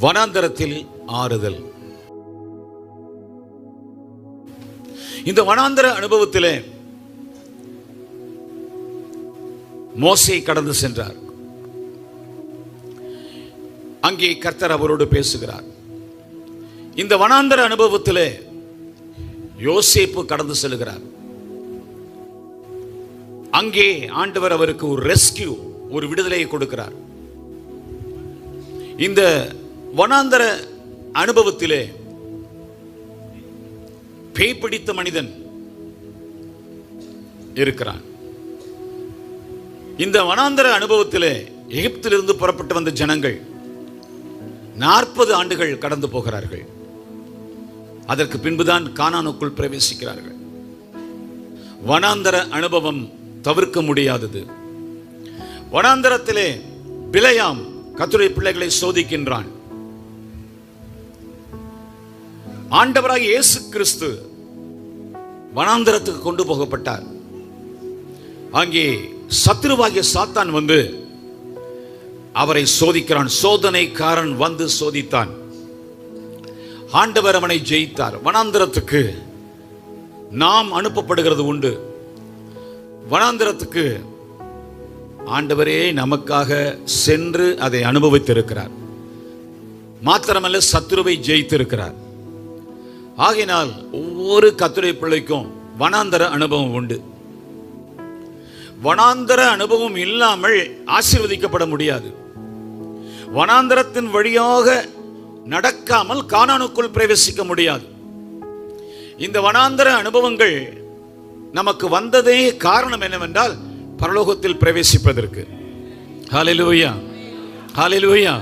வனாந்தரத்தில் ஆறுதல். இந்த வனாந்தர அனுபவத்திலே மோசே கடந்து சென்றார். அங்கே கர்த்தர் அவரோடு பேசுகிறார். இந்த வனாந்தர அனுபவத்திலே யோசேப்பு கடந்து செல்கிறார். அங்கே ஆண்டவர் அவருக்கு ஒரு ரெஸ்கியூ, ஒரு விடுதலையை கொடுக்கிறார். இந்த வனாந்தர அனுபவத்திலே பேய் பிடித்த மனிதன் இருக்கிறான். இந்த வனாந்தர அனுபவத்திலே எகிப்திலிருந்து புறப்பட்டு வந்த ஜனங்கள் 40 ஆண்டுகள் கடந்து போகிறார்கள். அதற்கு பின்புதான் கானானுக்குள் பிரவேசிக்கிறார்கள். வனாந்தர அனுபவம் தவிர்க்க முடியாதது. வனாந்தரத்திலே பிலேயாம் கர்த்தருடைய பிள்ளைகளை சோதிக்கின்றான். ஆண்டவராகிய இயேசு கிறிஸ்து வனாந்தரத்துக்கு கொண்டு போகப்பட்டார். அங்கே சத்துருவாகிய சாத்தான் வந்து அவரை சோதிக்கிறான். சோதனைக்காரன் வந்து சோதித்தான். ஆண்டவர் அவனை ஜெயித்தார். வனாந்தரத்துக்கு நாம் அனுப்பப்படுகிறது உண்டு. வனாந்தரத்துக்கு ஆண்டவரே நமக்காக சென்று அதை அனுபவித்திருக்கிறார். மாத்திரமல்ல, சத்துருவை ஜெயித்திருக்கிறார். ஆகையினால் ஒவ்வொரு கர்த்தருடைய பிள்ளைக்கும் வனாந்தர அனுபவம் உண்டு. வனாந்தர அனுபவம் இல்லாமல் ஆசீர்வதிக்கப்பட முடியாது. வனாந்தரத்தின் வழியாக நடக்காமல் கானானுக்குள் பிரவேசிக்க முடியாது. இந்த வனாந்தர அனுபவங்கள் நமக்கு வந்ததே காரணம் என்னவென்றால் பரலோகத்தில் பிரவேசிப்பதற்கு. ஹல்லேலூயா, ஹல்லேலூயா.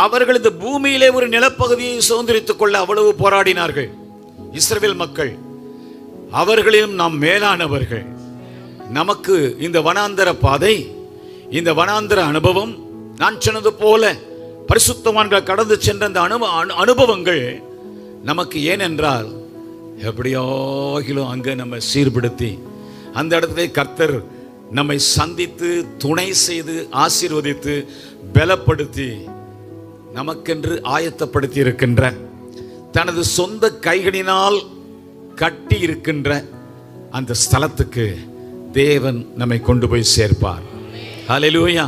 அவர்கள் இந்த பூமியிலே ஒரு நிலப்பகுதியை சுதந்திரித்துக் கொள்ள அவ்வளவு போராடினார்கள். இஸ்ரவேல் மக்கள், அவர்களிலும் நாம் மேலானவர்கள். நமக்கு இந்த வனாந்தர பாதை, இந்த வனாந்தர அனுபவம், நான் சொன்னது போல பரிசுத்தவான்கள் கடந்து சென்ற அந்த அனுபவங்கள் நமக்கு ஏனென்றால் எப்படியாகிலும் அங்கே நம்ம சீர்படுத்தி அந்த இடத்துல கர்த்தர் நம்மை சந்தித்து துணை செய்து ஆசீர்வதித்து பலப்படுத்தி நமக்கென்று ஆயத்தப்படுத்தி இருக்கின்ற, தனது சொந்த கைகளினால் கட்டி இருக்கின்ற அந்த ஸ்தலத்துக்கு தேவன் நம்மை கொண்டு போய் சேர்ப்பார். ஹல்லேலூயா.